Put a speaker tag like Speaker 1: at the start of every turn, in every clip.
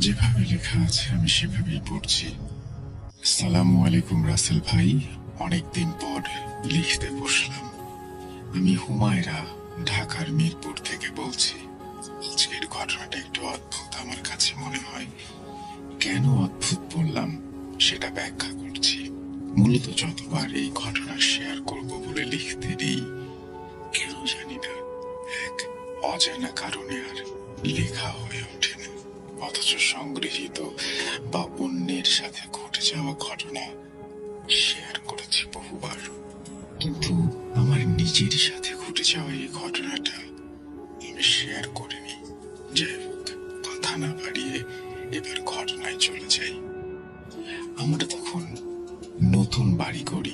Speaker 1: যেভাবে লেখা আছে আমি সেভাবেই পড়ছি। আসসালামু আলাইকুম রাসেল ভাই, অনেকদিন পর লিখতে বসলাম। আমি হুমায়রা, ঢাকার মিরপুর থেকে বলছি। আজকের ঘটনাটা একটু অদ্ভুত আমার কাছে মনে হয়। কেন অদ্ভুত বললাম সেটা ব্যাখ্যা করছি। মূলত যতবার এই ঘটনা শেয়ার করব বলে লিখতে নেই, কেন জানি না এক অজানা কারণে আর লেখা হয়ে ওঠে না। অথচ সংগৃহীত বা অন্যের সাথে ঘটে যাওয়া ঘটনা শেয়ার করেছি বহুবার, কিন্তু আমার নিজের সাথে ঘটে যাওয়া এই ঘটনাটা আমি শেয়ার করিনি। যাই হোক, কথা না বাড়িয়ে এবার ঘটনায় চলে যাই। আমরা তখন নতুন বাড়ি করি।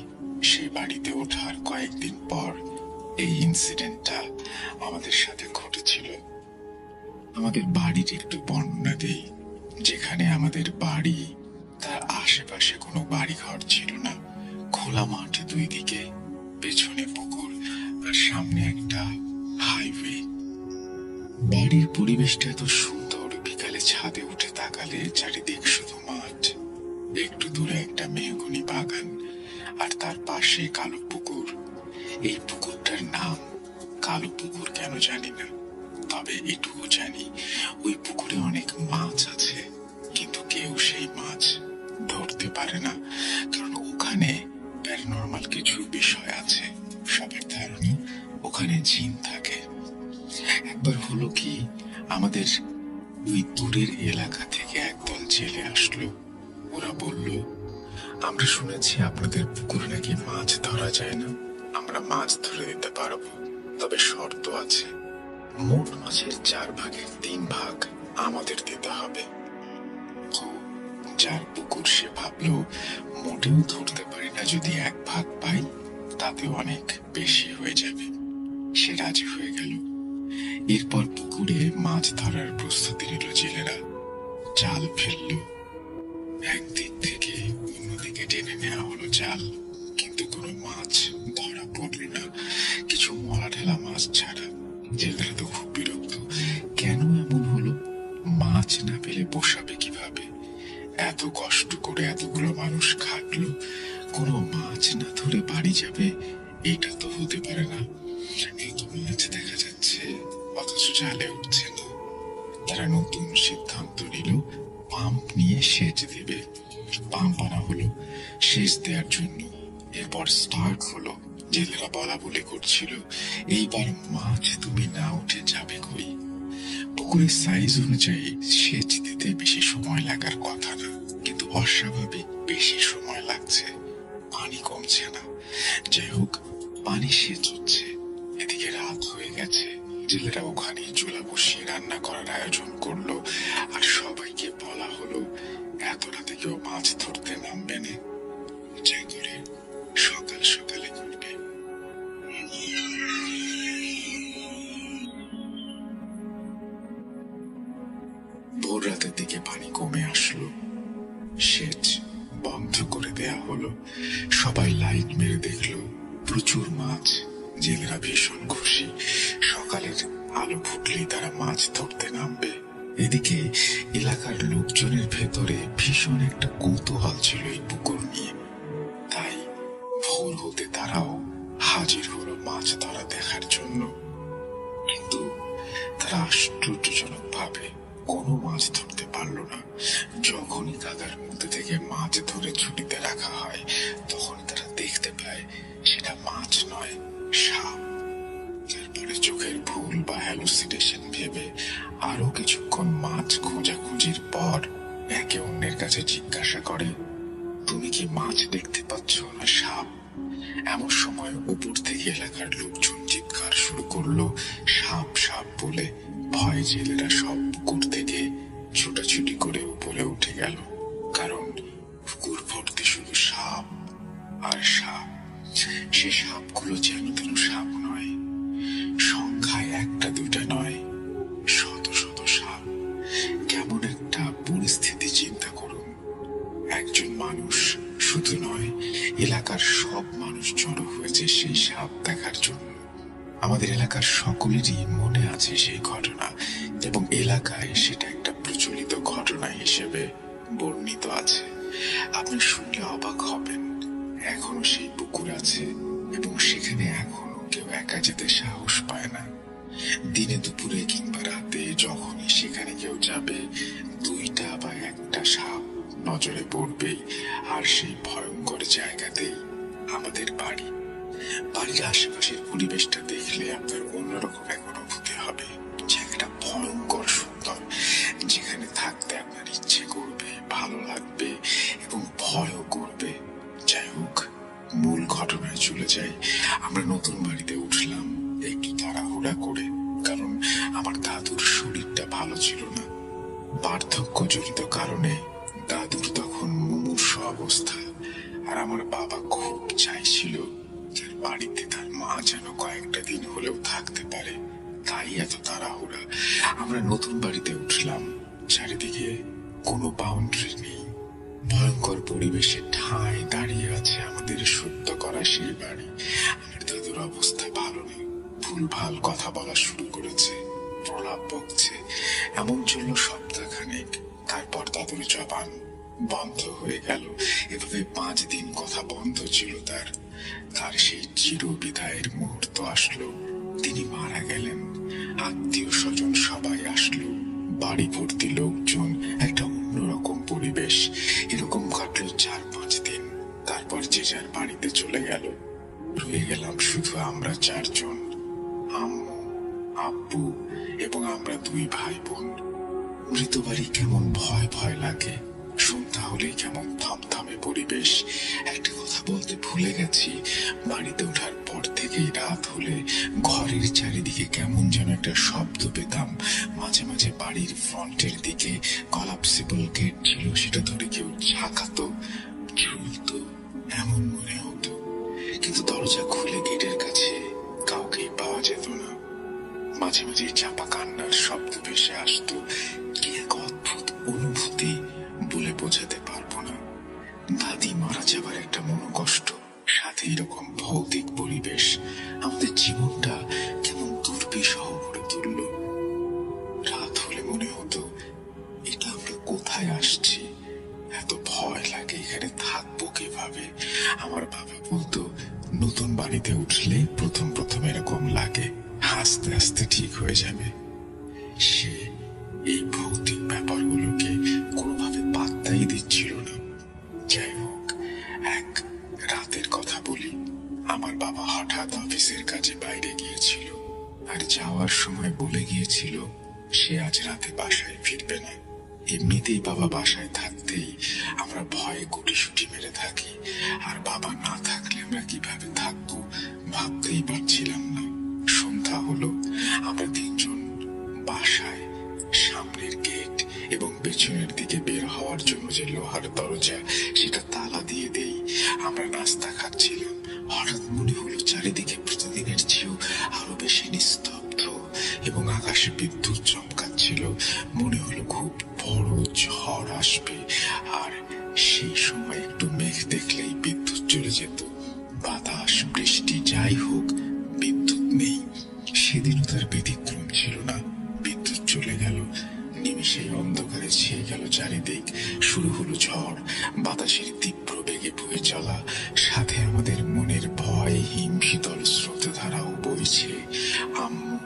Speaker 1: সেই বাড়িতে ওঠার কয়েকদিন পর এই ইনসিডেন্টটা আমাদের সাথে ঘটেছিল। আমাদের বাড়ির একটু বর্ণনা দেই। যেখানে আমাদের বাড়ি, তার আশেপাশে কোনো বাড়িঘর ছিল না। খোলা মাঠ দুই দিকে, পেছনে পুকুর আর সামনে একটা হাইওয়ে। বাড়ির পরিবেশটা এত সুন্দর, বিকালে ছাদে উঠে তাকালে চারিদিক শুধু মাঠ। একটু দূরে একটা মেহগনি বাগান, আর তার পাশে কালো পুকুর। এই পুকুরটার নাম কালো পুকুর কেন জানি না, তবে এটুকু জানি ওই পুকুরে অনেক মাছ আছে, কিন্তু কেউ সেই মাছ ধরতে পারে না, কারণ ওখানে প্যারানরমাল কিছু বিষয় আছে। সবার ধারণা ওখানে জিন থাকে। একবার হলো কি, আমাদের ওই দূরের এলাকা থেকে একদল জেলে আসলো। ওরা বলল, আমরা শুনেছি আপনাদের পুকুরে নাকি মাছ ধরা যায় না, আমরা মাছ ধরে দিতে পারবো, তবে শর্ত আছে। মোট মাছের 4 ভাগের 3 ভাগ আমাদের দিতে হবে। যার পুকুর সে ভাবলো মোটেও ধরতে পারি না, যদি 1 ভাগ পাই তাতে অনেক বেশি হয়ে যাবে। সে রাজি হয়ে গেল। এরপর পুকুরে মাছ ধরার প্রস্তুতি নিল জেলেরা। জাল ফেললো। একদিক থেকে অন্যদিকে টেনে নেওয়া হলো জাল, কিন্তু কোনো মাছ ধরা পড়ল না, কিছু মরা ঢেলা মাছ ছাড়া। জেলেরা তো খুব বিরক্ত। কেন এমন হলো? মাছ না পেলে বসাবে কিভাবে? এত কষ্ট করে এতগুলো মানুষ খাটলো, কোনো মাছ না ধরে বাড়ি যাবে, এটা তো হতে পারে না। এই তো মাছ দেখা যাচ্ছে, অথচ জালে উঠছে না। তারা নতুন সিদ্ধান্ত নিল, পাম্প নিয়ে সেচ দেবে। পাম্প আনা হলো সেচ দেওয়ার জন্য। এরপর স্টার্ট হলো। জেলেরা বলা বলি করছিল, এইবার মাছ তুমি না উঠে যাবে কই? পুকুরের সাইজ অনুযায়ী সেচ দিতে বেশি সময় লাগার কথা না, কিন্তু অস্বাভাবিক বেশি সময় লাগছে। পানি কমছে না। যাই হোক, পানি সেচ হচ্ছে। এদিকে রাত হয়ে গেছে। জেলেরা ওখানে চুলা বসিয়ে রান্না করার আয়োজন করলো, আর সবাইকে বলা হলো এত রাতে কেউ মাছ ধরতে নামবে না, যা করে সকাল সকালে করবে। ভোর রাতের দিকে পানি কমে আসলো। সেচ বন্ধ করে দেয়া হলো। সবাই লাইট মেরে দেখলো প্রচুর মাছ। জেলেরা ভীষণ খুশি। সকালের আলো ফুটলেই তারা মাছ ধরতে নামবে। এদিকে এলাকার লোকজনের ভেতরে ভীষণ একটা কৌতূহল ছিল এই পুকুর নিয়ে। তাই ভোর হতে তারাও হাজির হলো মাছ ধরা দেখার জন্য। কিন্তু তারা আশ্চর্যজনক ভাবে কোনো মাছ ধরতে পারলো না। যখনই কাদার মধ্যে থেকে মাছ ধরে ছুটিতে রাখা হয়, তখন তারা দেখতে পায় সেটা মাছ নয়, সাপ। তারপরে চোখের ভুল বা হ্যালুসিনেশন ভেবে আরো কিছুক্ষণ মাছ খোঁজাখুঁজির পর একে অন্যের কাছে জিজ্ঞাসা করে, তুমি কি মাছ দেখতে পাচ্ছ না সাপ? এমন সময় উপর থেকে এলাকার লোকজন চিৎকার শুরু করলো, সাপ সাপ বলে। ভয়ে জেলেরা সব পুকুর থেকে ছুটাছুটি করে উপরে উঠে গেল, কারণ পুকুর ভর্তি শুধু সাপ আর সাপ। সে সাপগুলো যেন তেন সাপ নয়, সংখ্যায় একটা দুইটা নয়, শত শত সাপ। কেমন একটা পরিস্থিতি চিন্তা করুন। একজন মানুষ শুধু নয়, এলাকার সব মানুষ জড়ো হয়েছে সেই সাপ দেখার জন্য। আমাদের এলাকার সকলেরই মনে আছে সেই ঘটনা, এবং এলাকায় সেটা একটা প্রচলিত ঘটনা হিসেবে বর্ণিত আছে। আপনি শুনলে অবাক হবেন। এখনো সেই পুকুর আছে এবং সেখানে এখনো কেউ একা যেতে সাহস পায় না। দিনে দুপুরে কিংবা রাতে যখনই সেখানে কেউ যাবে, দুইটা বা একটা সাপ নজরে পড়বেই। আর সেই ভয়ঙ্কর জায়গাতেই আমাদের বাড়ি। বাড়ির আশেপাশের পরিবেশটা দেখলে আপনার অন্যরকম এক অনুভূতি হবে। জায়গাটা ভয়ঙ্কর সুন্দর, যেখানে থাকতে আপনার ইচ্ছে করবে, ভালো লাগবে এবং ভয়ও করবে। যাই হোক, মূল ঘটনায় চলে যাই। আমরা নতুন বাড়িতে উঠলাম একটু তাড়াহুড়া করে, কারণ আমার দাদুর শরীরটা ভালো ছিল না। বার্ধক্যজনিত কারণে দাদুর তখন মুমূর্ষ অবস্থা। আর আমার বাবা খুব চাইছিল তার বাড়িতে তার মা যেন কয়েকটা দিন হলেও থাকতে পারে, তাই এত তাড়াহুড়া। আমরা নতুন বাড়িতে উঠলাম, চারিদিকে কোনো বাউন্ডারি নেই। ভয়ঙ্কর পরিবেশে ঠায় দাঁড়িয়ে আছে আমাদের সত্য করা সেই বাড়ি। আমার দাদুর অবস্থা ভালো নেই, ভুলভাল কথা বলা শুরু করেছে, প্রলাপ বকছে। এমন চলল সপ্তাহখানেক। তারপর দাদুর জবান বন্ধ হয়ে গেল। এভাবে 5 দিন কথা বন্ধ ছিল তার। তার সেই চিরবিদায়ের মুহূর্ত আসলো। তিনি মারা গেলেন। আত্মীয় স্বজন সবাই আসলো, বাড়ি ভর্তি লোকজন, একটা অন্যরকম পরিবেশ। এরকম কাটলো 4-5 দিন। তারপর যে যার বাড়িতে চলে গেল। রয়ে গেলাম শুধু আমরা 4 জন, আম্মু, আব্বু এবং আমরা 2 ভাই বোন। মৃত বাড়ি কেমন ভয় ভয় লাগে। সন্ধ্যা হলেই কেমন থমথমে পরিবেশ। একটা কথা বলতে ভুলে গেছি, বাড়িতে ওঠার পর থেকেই রাত হলে ঘরের চারিদিকে কেমন যেন একটা শব্দ পেতাম। মাঝে মাঝে বাড়ির ফ্রন্টের দিকে কলাপসিবল গেট ছিল, সেটা ধরে কেউ ঝাঁকাতো, ঝুলতো, এমন মনে হতো। কিন্তু দরজা খুলে গেটের কাছে কাউকেই পাওয়া যেত না। মাঝে মাঝে চাপা কান্নার শব্দ ভেসে আসতো। কি এক অদ্ভুত অনুভূতি, বলে বোঝাতে পারবো না। দাদি মারা যাবার একটা মনোকষ্ট, সাথে এরকম ভৌতিক পরিবেশ আমাদের জীবনটা কেমন দুর্বিষহ করে তুলল। রাত হলে মনে হতো, এটা আমরা কোথায় আসছি? এত ভয় লাগে, এখানে থাকবো কিভাবে? আমার বাবা বলতো, নতুন বাড়িতে উঠলে প্রথম প্রথম এরকম লাগে, আস্তে আস্তে ঠিক হয়ে যাবে। সে এই ভৌতিক ব্যাপারগুলোকে কোনোভাবে পাত্তাই দিচ্ছিল না। যাই হোক, এক রাতের কথা বলি। আমার বাবা হঠাৎ অফিসের কাজে বাইরে গিয়েছিল, আর যাওয়ার সময় বলে গিয়েছিল সে আজ রাতে বাসায় ফিরবে না। এমনিতেই বাবা বাসায় থাকতেই আমরা ভয়ে গুটিসুটি মেরে থাকি, আর বাবা না থাকলে আমরা কিভাবে থাকবো ভাবতেই পারছিলাম না। সন্ধ্যা হলো, আমরা 3 জন বাসায়। সামনের গেট এবং পেছনের দিকে বের হওয়ার জন্য যে লোহার দরজা, সেটা তালা দিয়ে দেই। আমরা নাস্তা খাচ্ছিলাম, হঠাৎ মনে হলো চারিদিকে প্রতিদিনের চেয়েও আরো বেশি নিস্তব্ধ এবং আকাশে বিদ্যুৎ চমকাচ্ছিল। মনে হলো খুব বড় ঝড় আসবে, আর সেই সময় একটু মেঘ দেখলেই বিদ্যুৎ চলে যেত। বাতাস, বৃষ্টি যাই হোক, বিদ্যুৎ নেই। সেদিনও তার ব্যতিক্রম ছিল না। বিদ্যুৎ চলে গেল, নিমিষেই অন্ধকারে ছেয়ে গেল চারিদিক। শুরু হলো ঝড়, বাতাসের তীব্র বেগে বয়ে চলা, সাথে আমাদের মনের ভয় হিম শীতল স্রোতধারাও বইছে। আম্মু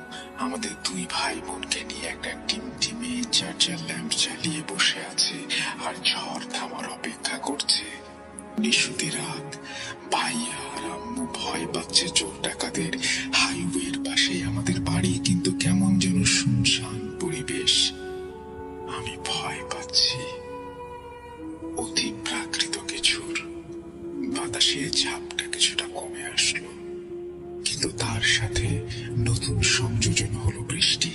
Speaker 1: আমাদের 2 ভাই বোনকে নিয়ে একটা টিমটিমে চার্জার ল্যাম্প চালিয়ে বসে আছে, আর ঝড় থামার অপেক্ষা করছে। নিশুতি রাত, ভাইয়া আর আম্মু ভয় পাচ্ছে চোর ডাকাতের। হাইওয়ের পাশে আমাদের বাড়ি, কিন্তু কেমন যেন শুনশান পরিবেশ। আমি ভয় পাচ্ছি অতি প্রাকৃত কিছুর। বাতাসের ঝাপটা কিছুটা কমে আসলো, কিন্তু তার সাথে নতুন সংযোজন হলো বৃষ্টি।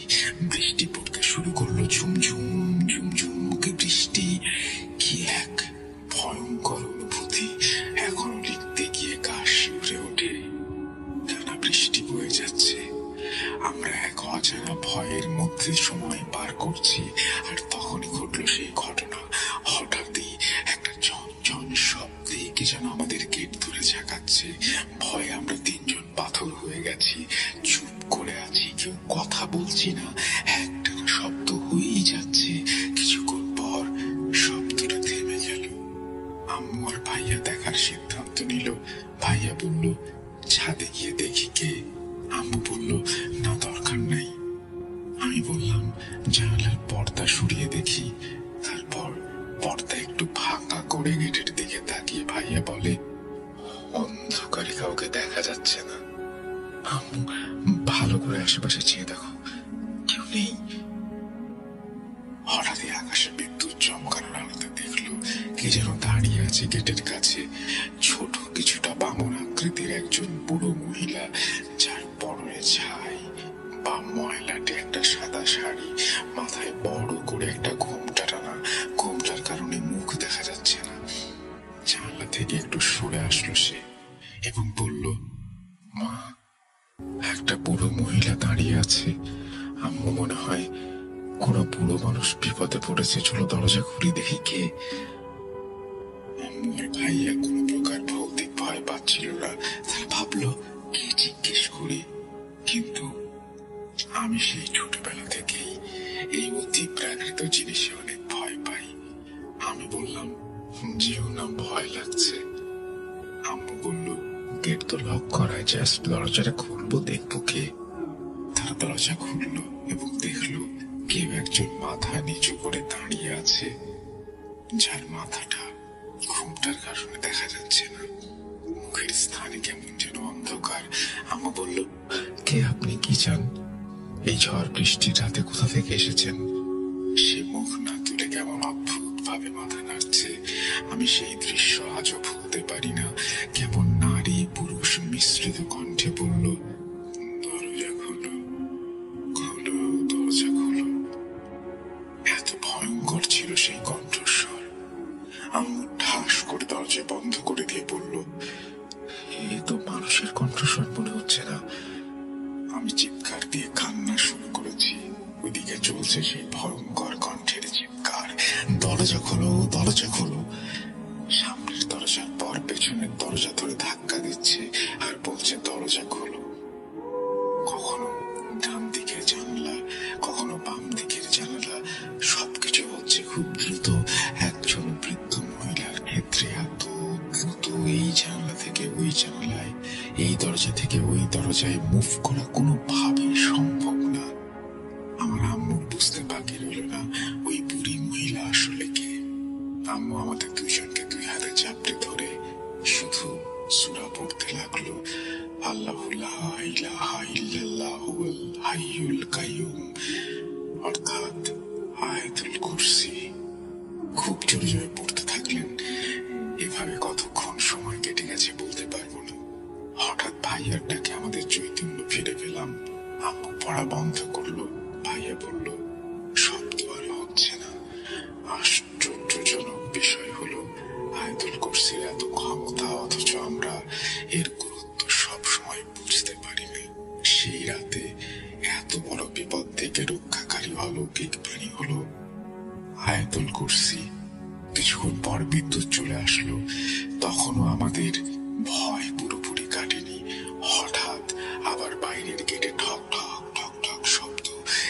Speaker 1: বৃষ্টি পড়তে শুরু করলো, ঝুমঝুম ঝুমঝুম মুখে বৃষ্টি। কি এক ভয়ঙ্কর অনুভূতি! এখনো লিখতে গিয়ে গা শিউরে ওঠে। টানা বৃষ্টি বয়ে যাচ্ছে, আমরা এক অজানা ভয়ের মধ্যে সময় পার করছি। আর তখনই ঘটলো সেই ঘটনা। হঠাৎই একটা ঝনঝন শব্দে কি যেন আমাদের গেট ধরে ঝাঁকাচ্ছে। ভয়ে আমরা 3 জন পাথর হয়ে গেছি, চুপ করে আছি, কেউ কথা বলছি না। একটা শব্দ হয়েই যাচ্ছে। কিছুক্ষণ পর আম্মু, ভালো করে আশেপাশে চেয়ে দেখো, কেউ নেই। হঠাৎই আকাশে বিদ্যুৎ চমকানোর আলোতে দেখলো কে যেন দাঁড়িয়ে আছে গেটের কাছে। ছোট কিছুটা বামন আকৃতির একজন বুড়ো মহিলা, যার পরনে ছাই বা ময়লাটে একটা সাদা শাড়ি, মাথায় বড় করে একটা ঘোমটা টানা। ঘোমটার কারণে মুখ দেখা যাচ্ছে না। জানলা থেকে একটু সরে আসলো সে এবং বলল, মা। একটা বুড়ো মহিলা দাঁড়িয়ে আছে। আম্মু, মনে হয় কোনো বুড়ো মানুষ বিপদে পড়েছে, চলো দরজা খুলে দেখি কে। আম্মু আর ভাইয়া কোনো প্রকার ভৌতিক ভয় পাচ্ছিল না। তারা ভাবলো কে জিজ্ঞেস করি। কিন্তু আমি সেই ছোটবেলা থেকেই এই অতি প্রাকৃত জিনিসে অনেক ভয় পাই। আমি বললাম, যেও না, ভয় লাগছে। আম্মু বলল, গেট তো লক করায়, জাস্ট দরজাটা খুলবো, দেখবো কে। তারা দরজা খুললো এবং দেখলো কেউ একজন মাথা নিচু করে দাঁড়িয়ে আছে, যার মাথাটা ঘুমটার কারণে দেখা যাচ্ছে না। মুখের স্থানে কেমন যেন অন্ধকার। আম্মু বলল, কে আপনি, কি চান? এই ঝড় বৃষ্টির রাতে কোথা থেকে এসেছেন? সে মুখ না তুলে কেমন অদ্ভুত ভাবে মাথা নাড়ছে। আমি সেই দৃশ্য আজও ভুলতে পারি না। কেমন নারী পুরুষ মিশ্রিত কণ্ঠে বলল, দরজা খোলো, খোলো, দরজা খোলো। এত ভয়ঙ্কর ছিল সেই কণ্ঠস্বর। আম্মু ঠাস করে দরজা বন্ধ করে দিয়ে বলল, এ তো মানুষের কণ্ঠস্বর মনে হচ্ছে না। আমি চিৎকার দিয়ে কান্না শুরু করেছি। ওইদিকে চলছে সেই ভয়ঙ্কর কণ্ঠের চিৎকার, দরজা খোলো, দরজা খোলো। সামনের দরজার পর পেছনের দরজা ধরে ধাক্কা দিচ্ছে আর বলছে, দরজা খোলো। কখনো ডান দিকের জানালা, কখনো বাম দিকের জানালা, সবকিছু হচ্ছে খুব দ্রুত। একজন বৃদ্ধ মহিলার ক্ষেত্রে এত দ্রুত এই জানালা থেকে ওই জানালায়, এই দরজা থেকে ওই দরজায় মুভ করা কোনোভাবেই সম্ভব না। আমার আম্মুর বুঝতে বাকি রইল না ওই বুড়ি মহিলা আসলে কে। আম্মু আমাদের দুজনকে দুই হাতে চাপড়ে ধরে শুধু সূরা পড়তে লাগলো, আল্লাহু লা ইলাহা ইল্লাল্লাহুল হাইয়ুল কাইয়ুম, অর্থাৎ আয়াতুল কুরসি। খুব জোরে জোরে পড়তে থাকলেন। এভাবে কতক্ষণ সময় কেটে গেছে বলতে পারবো না। হঠাৎ ভাইয়ার ডাকে আমাদের চৈতন্য ফিরে পেলাম। আম্মু পড়া বন্ধ করলো। ভাইয়া বলল, শব্দ আর হচ্ছে না। আশ্চর্যজনক বিষয় হলো, আয়াতুল কুরসির এত ক্ষমতা, অথচ আমরা এর গুরুত্ব সব সময় বুঝতে পারি না। সেই রাতে এত বড় বিপদ থেকে রক্ষাকারী অলৌকিক বাণী হলো আয়াতুল কুরসি। কিছুক্ষণ পর বিদ্যুৎ চলে আসলো। তখনও আমাদের ভয় পুরোপুরি কাটেনি। হঠাৎ আবার বাইরের গেটে ঠক ঠক ঠক ঠক শব্দ।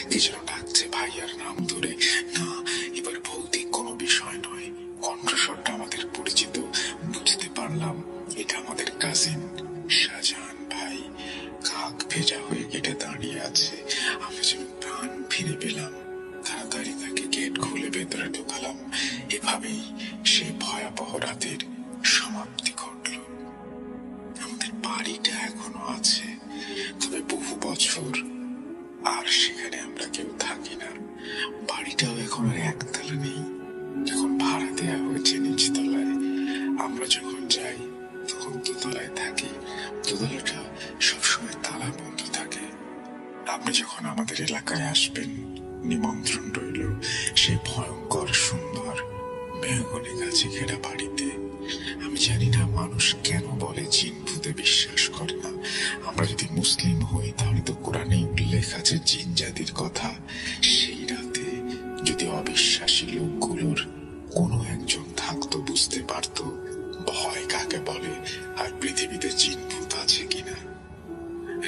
Speaker 1: কে যেন ডাকছে ভাইয়ার নাম ধরে। না, এবার ভৌতিক কোনো বিষয় নয়। কণ্ঠস্বরটা আমাদের পরিচিত। বুঝতে পারলাম এটা আমাদের কাজিন শাহজাহান ভাই। কাক ভেজা হয়ে গেটে দাঁড়িয়ে আছে। আমি যেন প্রাণ ফিরে পেলাম। তাড়াতাড়ি তাকে গেট খুলে ভেতরে ঢুকালাম। এভাবেই সে ভয়াবহ রাতের সমাপ্তি ঘটল। আমাদের বাড়িটা এখনো আছে, তবে বহু বছর আর সেখানে আমরা কেউ থাকি না। বাড়িটাও এখন আর একতলা নেই, এখন ভাড়া দেয়া হয়েছে নিচতলায়। আমরা যখন যাই তখন দোতলায় থাকি। দোতলাটা সবসময় তালা বন্ধ থাকে। আপনি যখন আমাদের এলাকায় আসবেন, নিমন্ত্রণ রইল সেই ভয়ঙ্কর সুন্দর মেহগনি গাছে ঘেরা বাড়িতে। আমি জানি না মানুষ কেন বলে জিন ভূতে বিশ্বাস করে না। আমরা যদি মুসলিম হই তাহলে তো কোরআনে উল্লেখ আছে জিন জাতির কথা। সেই রাতে যদি অবিশ্বাসী লোকগুলোর কোনো একজন থাকতো, বুঝতে পারতো ভয় কাকে বলে আর পৃথিবীতে জিন ভূত আছে কিনা।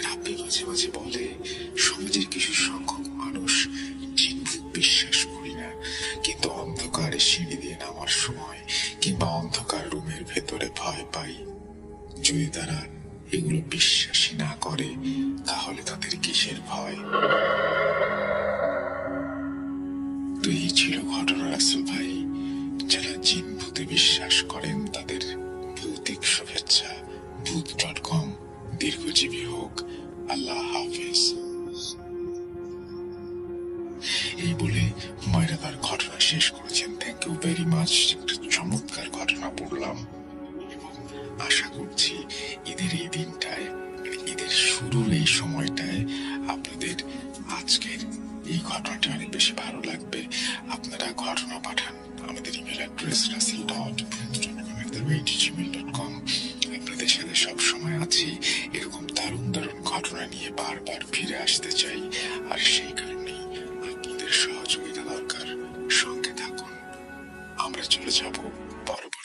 Speaker 1: রাব্বি মাঝে মাঝে বলে, সমাজের কিছু সংখ্যক মানুষ জিন ভূত বিশ্বাস করি না, কিন্তু অন্ধকারে সিঁড়ি দিয়ে নামার সময় কিংবা অন্ধকার রুমের ভেতরে ভয় পাই। যদি তারা এগুলো বিশ্বাসই না করে তাহলে তাদের কিসের ভয়? তো এই ছিল ঘটনা রাসেল ভাই। যারা জিন ভূতে বিশ্বাস করেন তাদের ভৌতিক শুভেচ্ছা। ভূত.com দীর্ঘজীবী হোক। আল্লাহ হাফিজ। এই বলে হুমায়রা তার ঘটনা শেষ করেছেন। Thank you very much. একটা চমৎকার ঘটনা পড়লাম এবং আশা করছি ঈদের এই দিনটায়, মানে ঈদের শুরুর এই সময়টায় আপনাদের আজকের এই ঘটনাটা অনেক বেশি ভালো লাগবে। আপনারা ঘটনা পাঠান আমাদের ইমেল অ্যাড্রেস rasil.gmail.com। আপনাদের সাথে সবসময় আছি। এরকম দারুণ দারুণ ঘটনা নিয়ে বারবার ফিরে আসতে চাই, আর সেই কারণেই আপনাদের সহযোগিতা দরকার। সঙ্গে থাকুন, আমরা চলে যাব পরবর্তী